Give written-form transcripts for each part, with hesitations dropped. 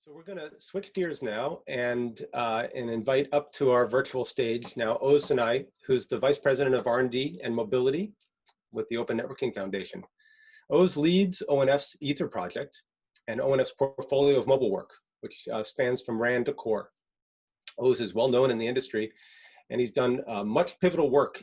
So we're going to switch gears now and invite up to our virtual stage now Sunay, who's the Vice President of R&D and Mobility with the Open Networking Foundation. Oz leads ONF's Aether project and ONF's portfolio of mobile work, which spans from RAN to core. Oz is well known in the industry, and he's done much pivotal work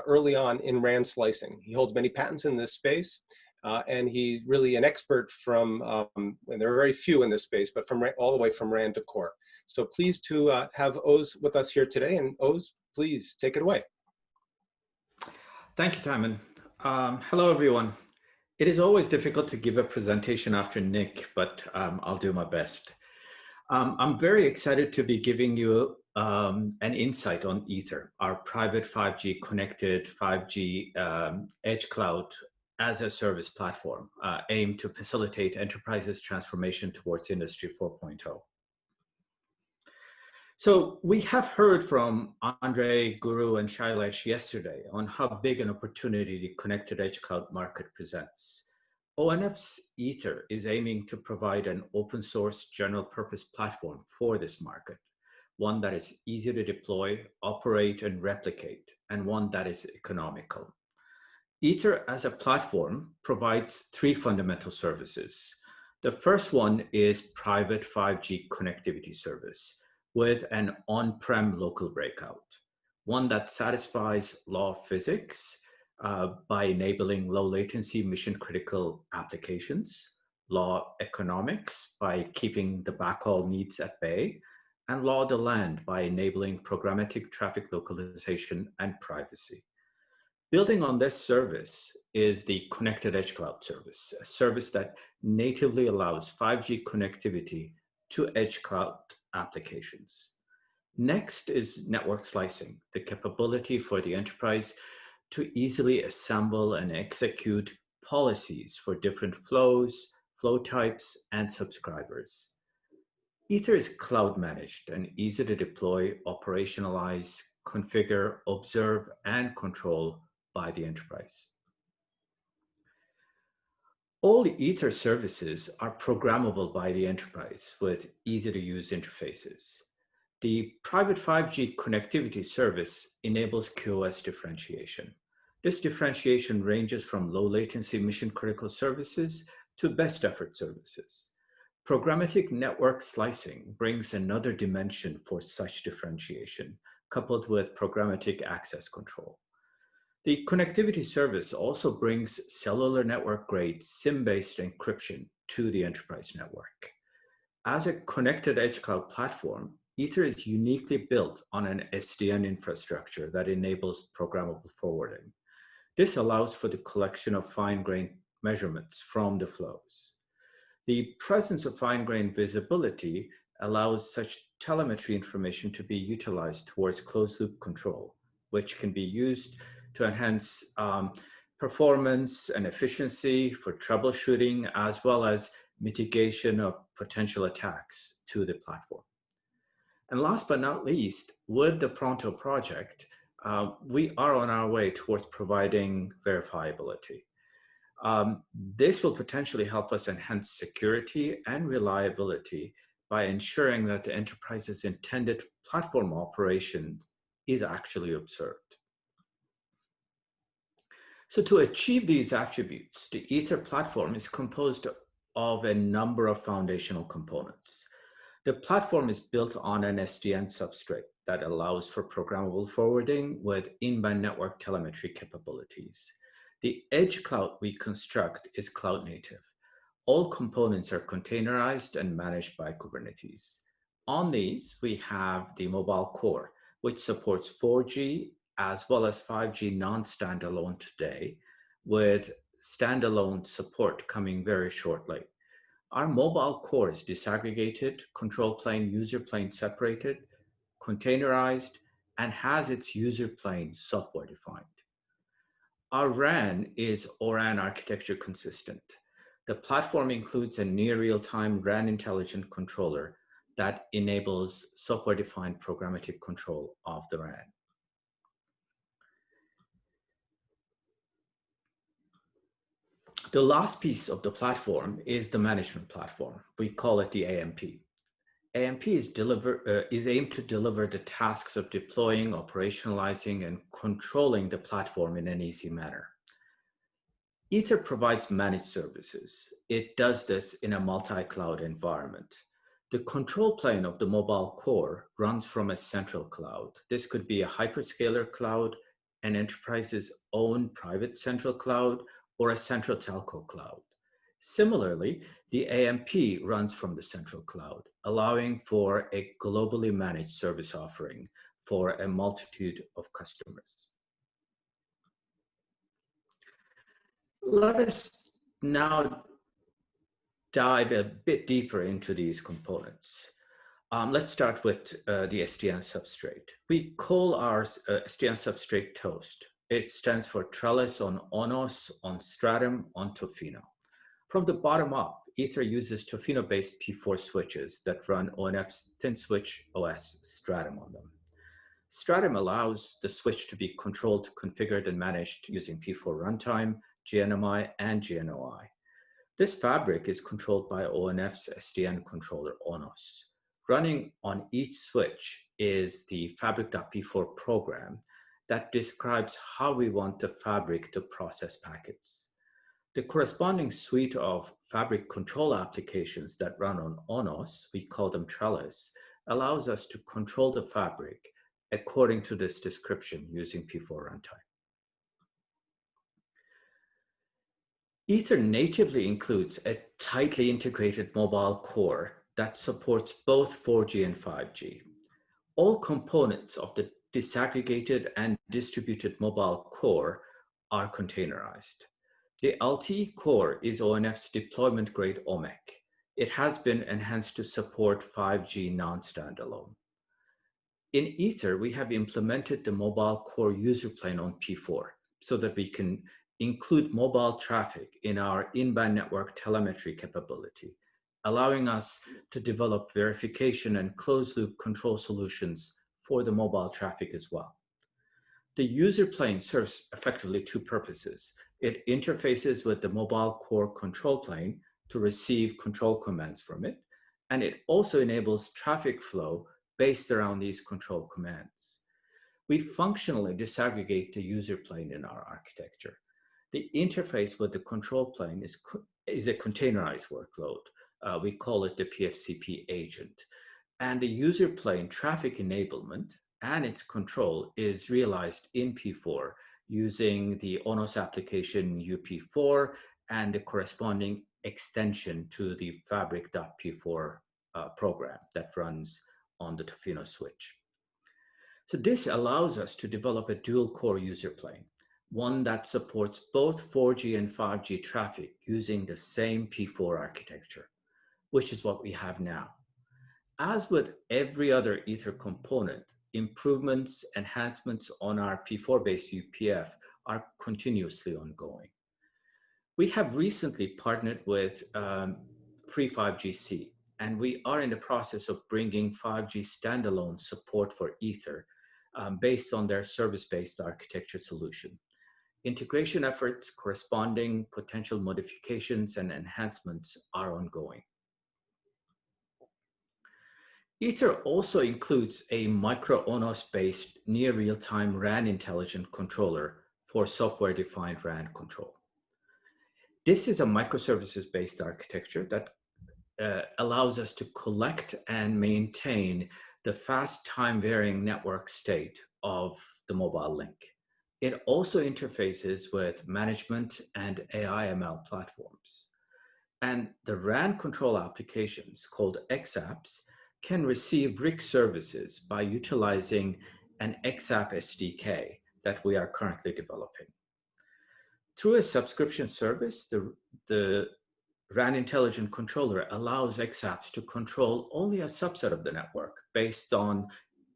early on in RAN slicing. He holds many patents in this space, and he's really an expert from, and there are very few in this space, but from all the way from RAN to core. So pleased to have Oz with us here today, and Oz, please take it away. Thank you, Timon. Hello, everyone. It is always difficult to give a presentation after Nick, but I'll do my best. I'm very excited to be giving you an insight on Aether, our private 5G connected 5G edge cloud as a service platform aimed to facilitate enterprises' transformation towards Industry 4.0. So we have heard from Andre, Guru, and Shailesh yesterday on how big an opportunity the connected edge cloud market presents. ONF's Aether is aiming to provide an open source general purpose platform for this market, one that is easy to deploy, operate, and replicate, and one that is economical. Aether as a platform provides three fundamental services. The first one is private 5G connectivity service with an on-prem local breakout, one that satisfies law of physics by enabling low latency mission critical applications, law economics by keeping the backhaul needs at bay, and law of the land by enabling programmatic traffic localization and privacy. Building on this service is the Connected Edge Cloud service, a service that natively allows 5G connectivity to edge cloud applications. Next is network slicing, the capability for the enterprise to easily assemble and execute policies for different flows, flow types, and subscribers. Aether is cloud managed and easy to deploy, operationalize, configure, observe, and control by the enterprise. All Aether services are programmable by the enterprise with easy to use interfaces. The private 5G connectivity service enables QoS differentiation. This differentiation ranges from low latency mission critical services to best effort services. Programmatic network slicing brings another dimension for such differentiation, coupled with programmatic access control. The connectivity service also brings cellular network grade SIM-based encryption to the enterprise network. As a connected edge cloud platform, Aether is uniquely built on an SDN infrastructure that enables programmable forwarding. This allows for the collection of fine-grained measurements from the flows. The presence of fine-grained visibility allows such telemetry information to be utilized towards closed-loop control, which can be used to enhance performance and efficiency for troubleshooting, as well as mitigation of potential attacks to the platform. And last but not least, with the Pronto project, we are on our way towards providing verifiability. This will potentially help us enhance security and reliability by ensuring that the enterprise's intended platform operation is actually observed. So to achieve these attributes, the Aether platform is composed of a number of foundational components. The platform is built on an SDN substrate that allows for programmable forwarding with in-band network telemetry capabilities. The edge cloud we construct is cloud native. All components are containerized and managed by Kubernetes. On these, we have the mobile core, which supports 4G as well as 5G non-standalone today, with standalone support coming very shortly. Our mobile core is disaggregated, control plane, user plane separated, containerized, and has its user plane software defined. Our RAN is ORAN architecture consistent. The platform includes a near real-time RAN intelligent controller that enables software-defined programmatic control of the RAN. The last piece of the platform is the management platform. We call it the AMP. AMP is aimed to deliver the tasks of deploying, operationalizing, and controlling the platform in an easy manner. Aether provides managed services. It does this in a multi-cloud environment. The control plane of the mobile core runs from a central cloud. This could be a hyperscaler cloud, an enterprise's own private central cloud, or a central telco cloud. Similarly, the AMP runs from the central cloud, allowing for a globally managed service offering for a multitude of customers. Let us now dive a bit deeper into these components. Let's start with the SDN substrate. We call our SDN substrate TOST. It stands for Trellis on ONOS, on Stratum, on Tofino. From the bottom up, Aether uses Tofino-based P4 switches that run ONF's thin switch OS Stratum on them. Stratum allows the switch to be controlled, configured, and managed using P4 runtime, GNMI, and GNOI. This fabric is controlled by ONF's SDN controller, ONOS. Running on each switch is the fabric.p4 program that describes how we want the fabric to process packets. The corresponding suite of fabric control applications that run on ONOS, we call them Trellis, allows us to control the fabric according to this description using P4 runtime. Aether natively includes a tightly integrated mobile core that supports both 4G and 5G. All components of the disaggregated and distributed mobile core are containerized. The LTE core is ONF's deployment-grade OMEC. It has been enhanced to support 5G non-standalone. In Aether, we have implemented the mobile core user plane on P4 so that we can include mobile traffic in our in-band network telemetry capability, allowing us to develop verification and closed-loop control solutions for the mobile traffic as well. The user plane serves effectively two purposes. It interfaces with the mobile core control plane to receive control commands from it, and it also enables traffic flow based around these control commands. We functionally disaggregate the user plane in our architecture. The interface with the control plane is a containerized workload. We call it the PFCP agent. And the user plane traffic enablement and its control is realized in P4 using the ONOS application UP4 and the corresponding extension to the fabric.p4 program that runs on the Tofino switch. So this allows us to develop a dual core user plane, one that supports both 4G and 5G traffic using the same P4 architecture, which is what we have now. As with every other Aether component, improvements, enhancements on our P4-based UPF are continuously ongoing. We have recently partnered with Free 5GC, and we are in the process of bringing 5G standalone support for Aether based on their service-based architecture solution. Integration efforts, corresponding potential modifications and enhancements are ongoing. Aether also includes a micro-ONOS-based near real-time RAN intelligent controller for software-defined RAN control. This is a microservices-based architecture that allows us to collect and maintain the fast time-varying network state of the mobile link. It also interfaces with management and AI/ML platforms. And the RAN control applications called XApps can receive RIC services by utilizing an XApp SDK that we are currently developing. Through a subscription service, the RAN intelligent controller allows XApps to control only a subset of the network based on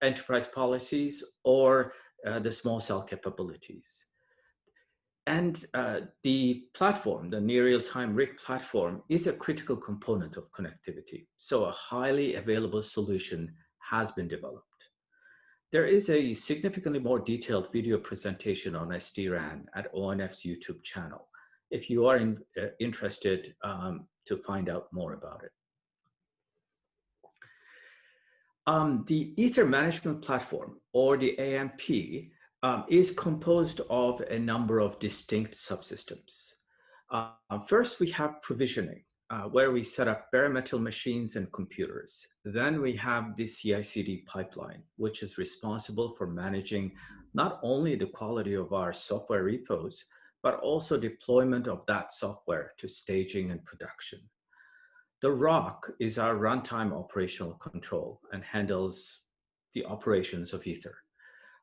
enterprise policies or the small cell capabilities. And the platform, the near real-time RIC platform, is a critical component of connectivity. So a highly available solution has been developed. There is a significantly more detailed video presentation on SD-RAN at ONF's YouTube channel, if you are interested to find out more about it. The Aether Management Platform, or the AMP, is composed of a number of distinct subsystems. First, we have provisioning, where we set up bare metal machines and computers. Then we have the CI/CD pipeline, which is responsible for managing not only the quality of our software repos, but also deployment of that software to staging and production. The ROC is our runtime operational control and handles the operations of Aether.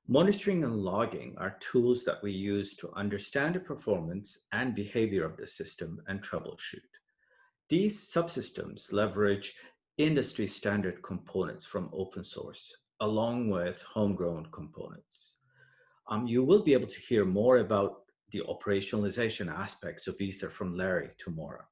Monitoring and logging are tools that we use to understand the performance and behavior of the system and troubleshoot. These subsystems leverage industry standard components from open source, along with homegrown components. You will be able to hear more about the operationalization aspects of Aether from Larry tomorrow.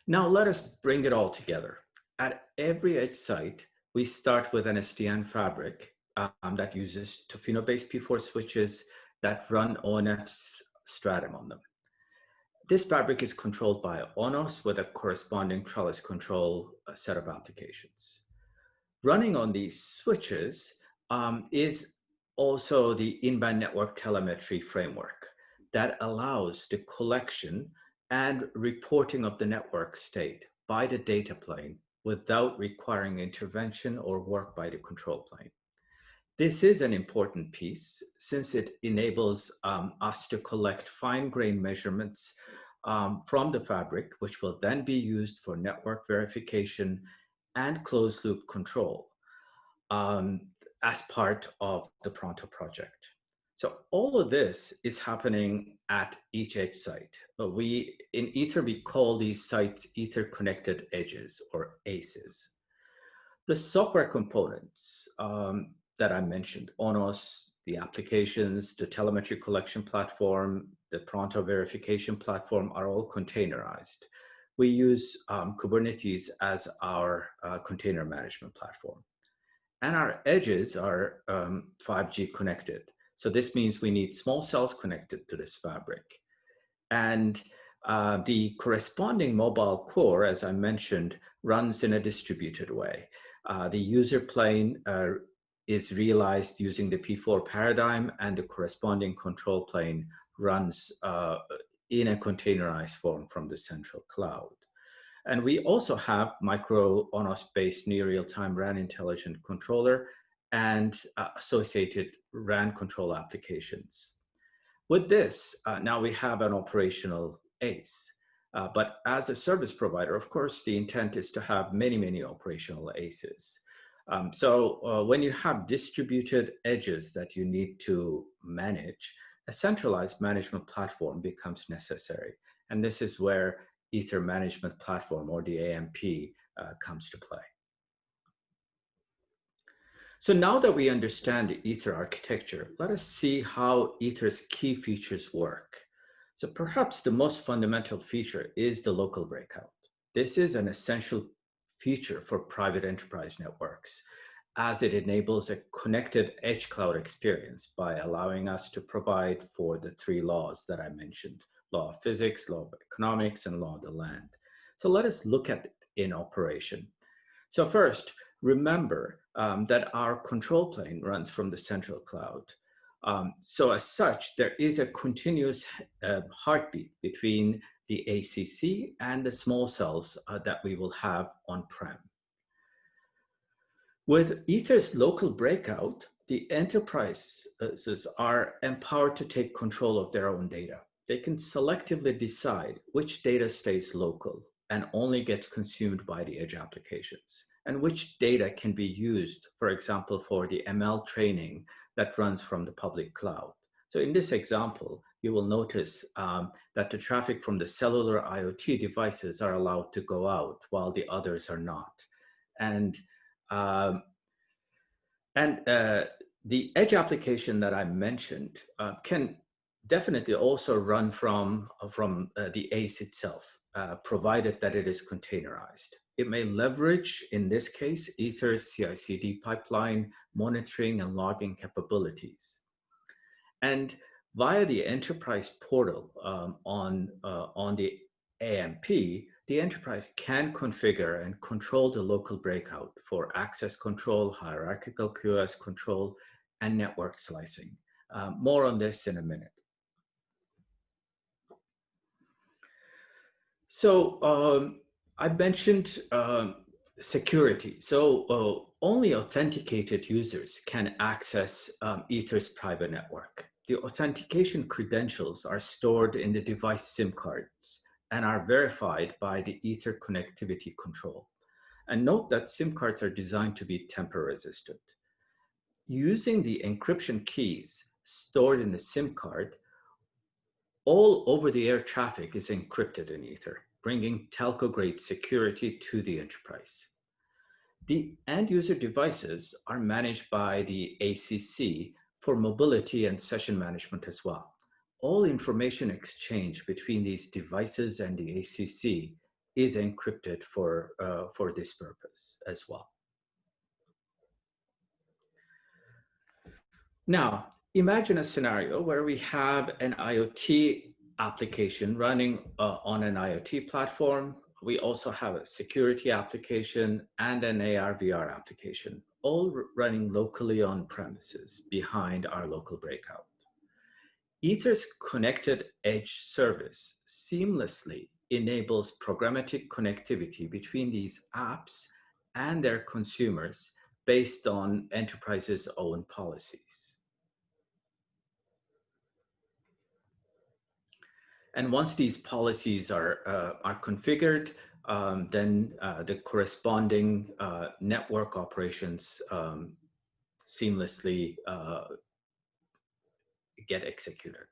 Now let us bring it all together. At every edge site, we start with an SDN fabric that uses Tofino-based P4 switches that run ONF's Stratum on them. This fabric is controlled by ONOS with a corresponding Trellis control set of applications. Running on these switches is also the in-band network telemetry framework that allows the collection and reporting of the network state by the data plane without requiring intervention or work by the control plane. This is an important piece since it enables us to collect fine-grained measurements from the fabric, which will then be used for network verification and closed-loop control as part of the Pronto project. So all of this is happening at each edge site. In Aether, we call these sites Aether Connected Edges, or ACEs. The software components that I mentioned, ONOS, the applications, the telemetry collection platform, the Pronto verification platform are all containerized. We use Kubernetes as our container management platform. And our edges are 5G connected. So this means we need small cells connected to this fabric. And the corresponding mobile core, as I mentioned, runs in a distributed way. The user plane is realized using the P4 paradigm, and the corresponding control plane runs in a containerized form from the central cloud. And we also have micro ONOS-based near real-time RAN intelligent controller and associated RAN control applications. With this, now we have an operational ACE. But as a service provider, of course, the intent is to have many, many operational ACEs. So when you have distributed edges that you need to manage, a centralized management platform becomes necessary. And this is where Aether Management Platform, or the AMP, comes to play. So now that we understand the Aether architecture, let us see how Aether's key features work. So perhaps the most fundamental feature is the local breakout. This is an essential feature for private enterprise networks, as it enables a connected edge cloud experience by allowing us to provide for the three laws that I mentioned: law of physics, law of economics, and law of the land. So let us look at it in operation. So first, remember that our control plane runs from the central cloud. So as such, there is a continuous heartbeat between the ACC and the small cells that we will have on-prem. With Aether's local breakout, the enterprises are empowered to take control of their own data. They can selectively decide which data stays local and only gets consumed by the edge applications, and which data can be used, for example, for the ML training that runs from the public cloud. So in this example, you will notice that the traffic from the cellular IoT devices are allowed to go out while the others are not. And the edge application that I mentioned can definitely also run from the ACE itself, provided that it is containerized. It may leverage, in this case, Aether's CI/CD pipeline, monitoring and logging capabilities. And via the enterprise portal on the AMP, the enterprise can configure and control the local breakout for access control, hierarchical QoS control, and network slicing. More on this in a minute. So I mentioned security. So only authenticated users can access Aether's private network. The authentication credentials are stored in the device SIM cards and are verified by the Aether connectivity control. And note that SIM cards are designed to be temper resistant. Using the encryption keys stored in the SIM card, all over-the-air traffic is encrypted in Aether, bringing telco-grade security to the enterprise. The end-user devices are managed by the ACC for mobility and session management as well. All information exchange between these devices and the ACC is encrypted for this purpose as well. Now, imagine a scenario where we have an IoT application running on an IoT platform. We also have a security application and an AR/VR application, all running locally on premises behind our local breakout. Aether's connected edge service seamlessly enables programmatic connectivity between these apps and their consumers based on enterprises' own policies. And once these policies are configured, then the corresponding network operations seamlessly get executed.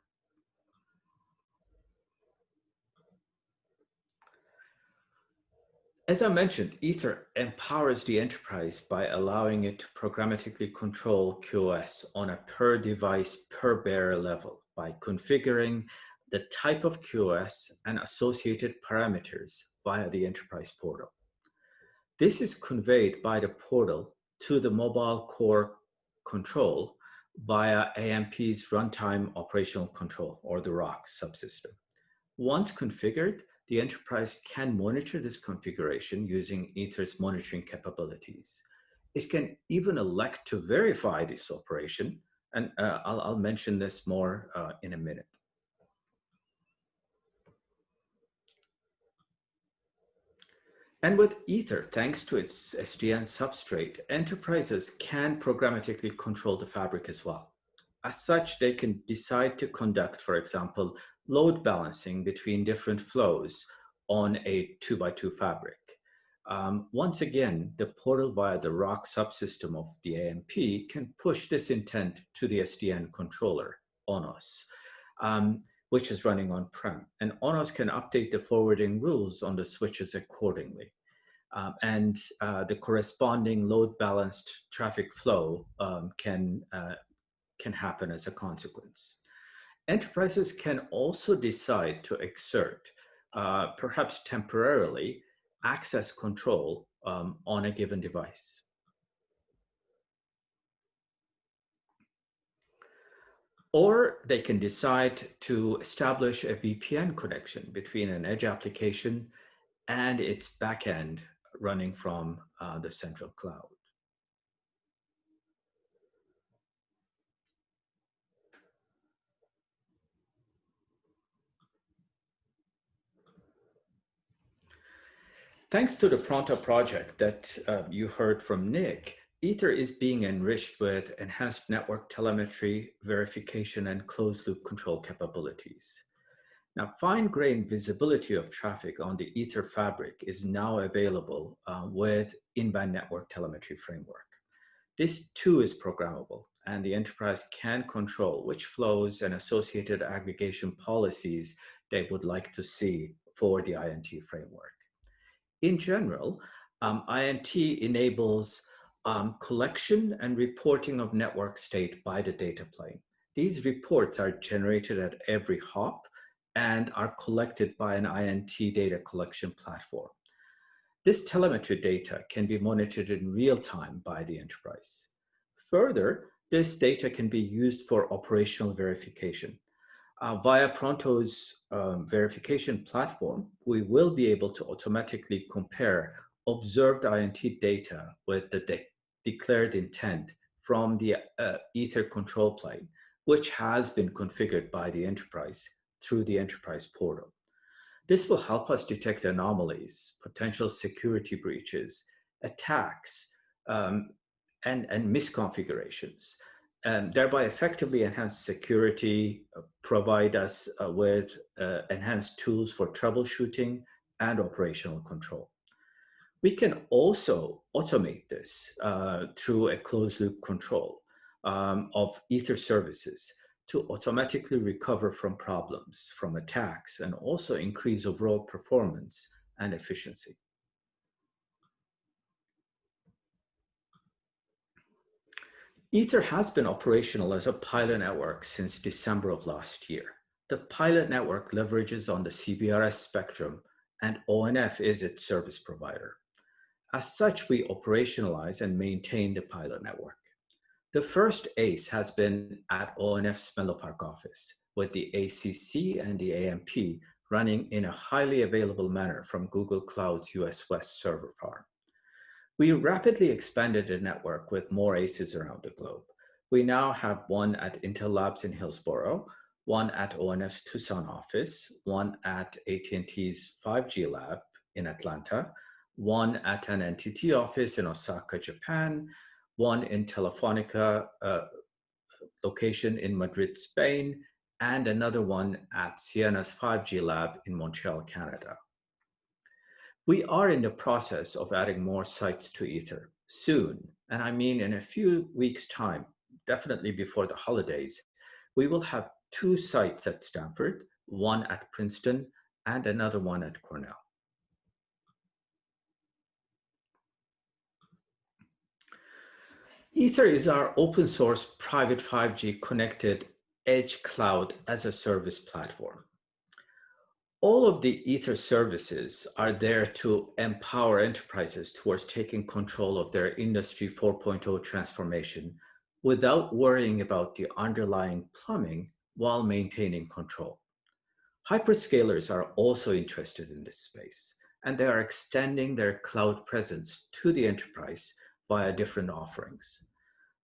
As I mentioned, Aether empowers the enterprise by allowing it to programmatically control QoS on a per device, per bearer level by configuring the type of QoS and associated parameters via the enterprise portal. This is conveyed by the portal to the mobile core control via AMP's runtime operational control, or the ROC subsystem. Once configured, the enterprise can monitor this configuration using Aether's monitoring capabilities. It can even elect to verify this operation, and I'll mention this more in a minute. And with Aether, thanks to its SDN substrate, enterprises can programmatically control the fabric as well. As such, they can decide to conduct, for example, load balancing between different flows on a 2x2 fabric. Once again, the portal via the ROC subsystem of the AMP can push this intent to the SDN controller, ONOS, which is running on-prem. And ONOS can update the forwarding rules on the switches accordingly. And the corresponding load balanced traffic flow can happen as a consequence. Enterprises can also decide to exert, perhaps temporarily, access control on a given device. Or they can decide to establish a VPN connection between an edge application and its backend running from the central cloud. Thanks to the Pronto project that you heard from Nick, Aether is being enriched with enhanced network telemetry, verification, and closed-loop control capabilities. Now, fine-grained visibility of traffic on the Aether fabric is now available with in-band network telemetry framework. This too is programmable, and the enterprise can control which flows and associated aggregation policies they would like to see for the INT framework. In general, INT enables collection and reporting of network state by the data plane. These reports are generated at every hop and are collected by an INT data collection platform. This telemetry data can be monitored in real time by the enterprise. Further, this data can be used for operational verification. Via Pronto's verification platform, we will be able to automatically compare observed INT data with the declared intent from the Aether control plane, which has been configured by the enterprise through the enterprise portal. This will help us detect anomalies, potential security breaches, attacks, and misconfigurations, and thereby effectively enhance security, provide us with enhanced tools for troubleshooting and operational control. We can also automate this through a closed loop control of Aether services to automatically recover from problems, from attacks, and also increase overall performance and efficiency. Aether has been operational as a pilot network since December of last year. The pilot network leverages on the CBRS spectrum, and ONF is its service provider. As such, we operationalize and maintain the pilot network. The first ACE has been at ONF's Menlo Park office, with the ACC and the AMP running in a highly available manner from Google Cloud's US West server farm. We rapidly expanded the network with more ACEs around the globe. We now have one at Intel Labs in Hillsboro, one at ONF's Tucson office, one at AT&T's 5G lab in Atlanta, one at an NTT office in Osaka, Japan, one in Telefonica location in Madrid, Spain, and another one at Ciena's 5G lab in Montreal, Canada. We are in the process of adding more sites to Aether soon, and I mean in a few weeks' time, definitely before the holidays. We will have 2 sites at Stanford, one at Princeton, and another one at Cornell. Aether is our open source private 5G connected edge cloud as a service platform. All of the Aether services are there to empower enterprises towards taking control of their Industry 4.0 transformation without worrying about the underlying plumbing while maintaining control. Hyperscalers are also interested in this space, and they are extending their cloud presence to the enterprise via different offerings.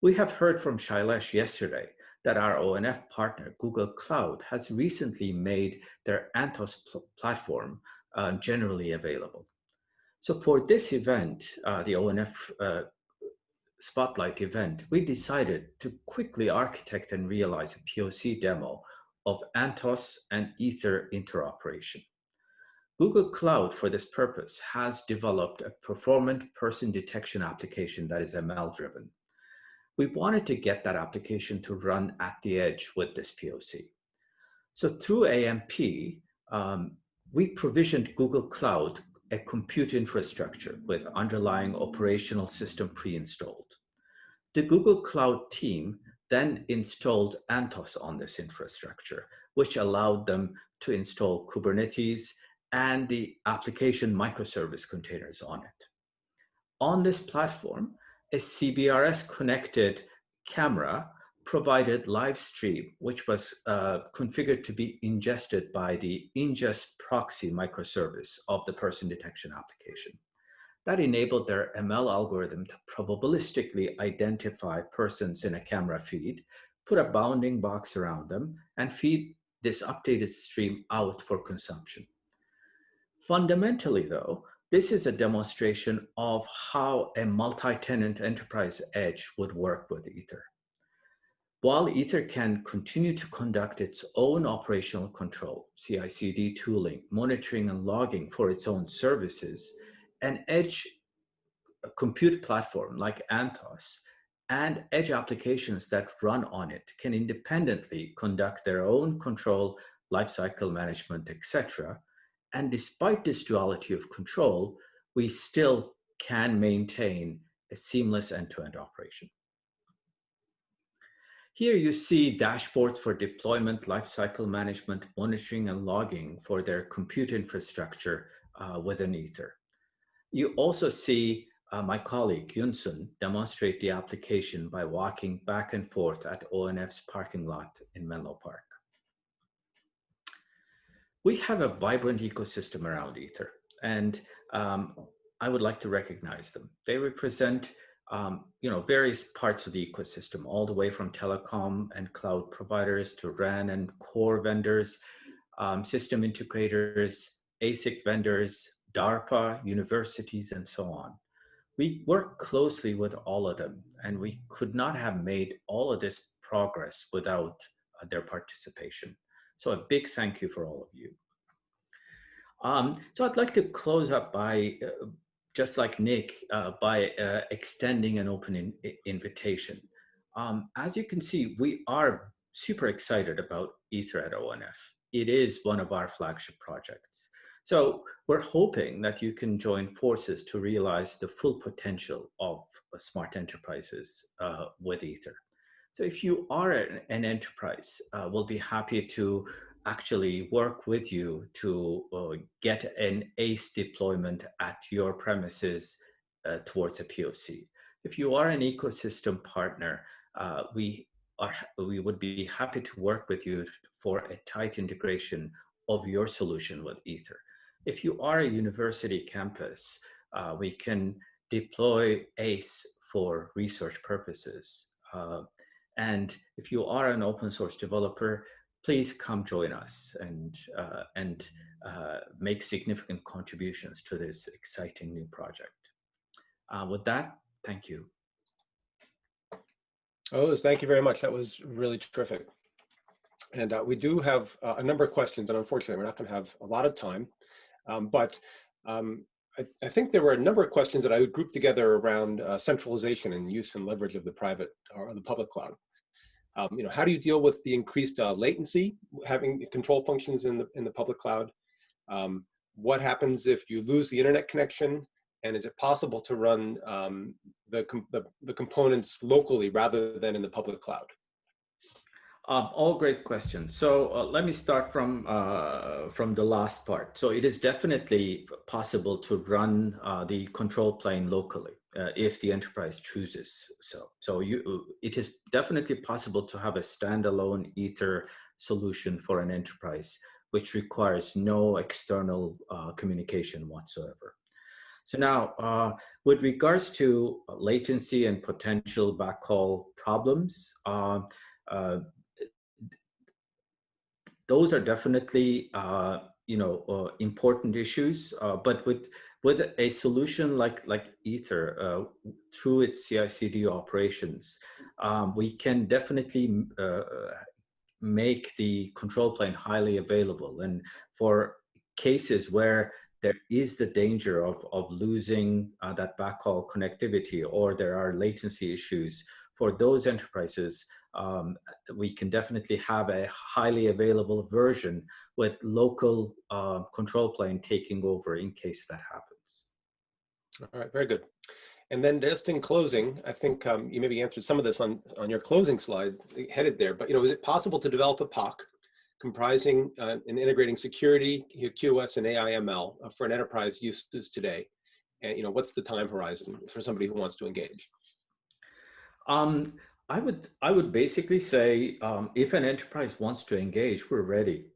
We have heard from Shailesh yesterday that our ONF partner, Google Cloud, has recently made their Anthos platform generally available. So for this event, the ONF Spotlight event, we decided to quickly architect and realize a POC demo of Anthos and Aether interoperation. Google Cloud, for this purpose, has developed a performant person detection application that is ML-driven. We wanted to get that application to run at the edge with this POC. So through AMP, we provisioned Google Cloud a compute infrastructure with underlying operational system pre-installed. The Google Cloud team then installed Anthos on this infrastructure, which allowed them to install Kubernetes and the application microservice containers on it. On this platform, a CBRS connected camera provided live stream, which was configured to be ingested by the ingest proxy microservice of the person detection application. That enabled their ML algorithm to probabilistically identify persons in a camera feed, put a bounding box around them, and feed this updated stream out for consumption. Fundamentally, though, this is a demonstration of how a multi-tenant enterprise edge would work with Aether. While Aether can continue to conduct its own operational control, CI/CD tooling, monitoring and logging for its own services, an edge compute platform like Anthos and edge applications that run on it can independently conduct their own control, lifecycle management, etc. And despite this duality of control, we still can maintain a seamless end-to-end operation. Here you see dashboards for deployment, lifecycle management, monitoring, and logging for their compute infrastructure within Aether. You also see my colleague Yunsun demonstrate the application by walking back and forth at ONF's parking lot in Menlo Park. We have a vibrant ecosystem around Aether, and I would like to recognize them. They represent various parts of the ecosystem, all the way from telecom and cloud providers to RAN and core vendors, system integrators, ASIC vendors, DARPA, universities, and so on. We work closely with all of them, and we could not have made all of this progress without their participation. So a big thank you for all of you. So I'd like to close up by, just like Nick, by extending an open invitation. As you can see, we are super excited about Aether at ONF. It is one of our flagship projects. So we're hoping that you can join forces to realize the full potential of smart enterprises with Aether. So if you are an enterprise, we'll be happy to actually work with you to get an ACE deployment at your premises towards a POC. If you are an ecosystem partner, we would be happy to work with you for a tight integration of your solution with Aether. If you are a university campus, we can deploy ACE for research purposes. And if you are an open source developer, please come join us and make significant contributions to this exciting new project. With that, thank you. Oz, thank you very much. That was really terrific. And we do have a number of questions, and unfortunately, we're not going to have a lot of time. I think there were a number of questions that I would group together around centralization and use and leverage of the private or the public cloud. How do you deal with the increased latency, having control functions in the public cloud? What happens if you lose the internet connection? And is it possible to run the components locally rather than in the public cloud? All great questions. So let me start from the last part. So it is definitely possible to run the control plane locally if the enterprise chooses so. So it is definitely possible to have a standalone Aether solution for an enterprise, which requires no external communication whatsoever. So now, with regards to latency and potential backhaul problems, those are definitely important issues. But with a solution like Aether, through its CI/CD operations, we can definitely make the control plane highly available. And for cases where there is the danger of losing that backhaul connectivity, or there are latency issues, for those enterprises, we can definitely have a highly available version with local control plane taking over in case that happens. All right, very good. And then just in closing, I think you maybe answered some of this on your closing slide headed there, but is it possible to develop a POC comprising and integrating security, QoS, and AI/ML for an enterprise uses today? And what's the time horizon for somebody who wants to engage? I would basically say if an enterprise wants to engage, we're ready.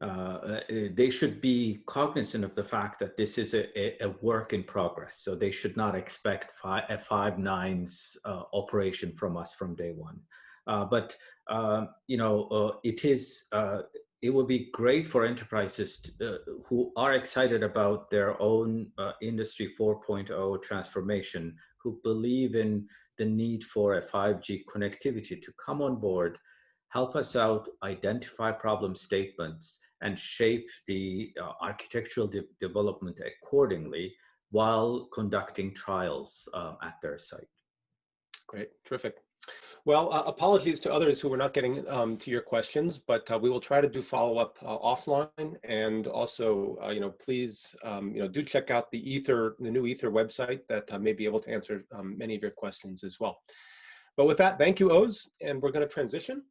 They should be cognizant of the fact that this is a work in progress. So they should not expect a 5 nines operation from us from day one. It would be great for enterprises who are excited about their own Industry 4.0 transformation, who believe in the need for a 5G connectivity, to come on board, help us out, identify problem statements, and shape the architectural development accordingly while conducting trials at their site. Great, terrific. Well, apologies to others who were not getting to your questions, but we will try to do follow-up offline. And also, please, do check out the new Aether website that may be able to answer many of your questions as well. But with that, thank you, Oz, and we're going to transition.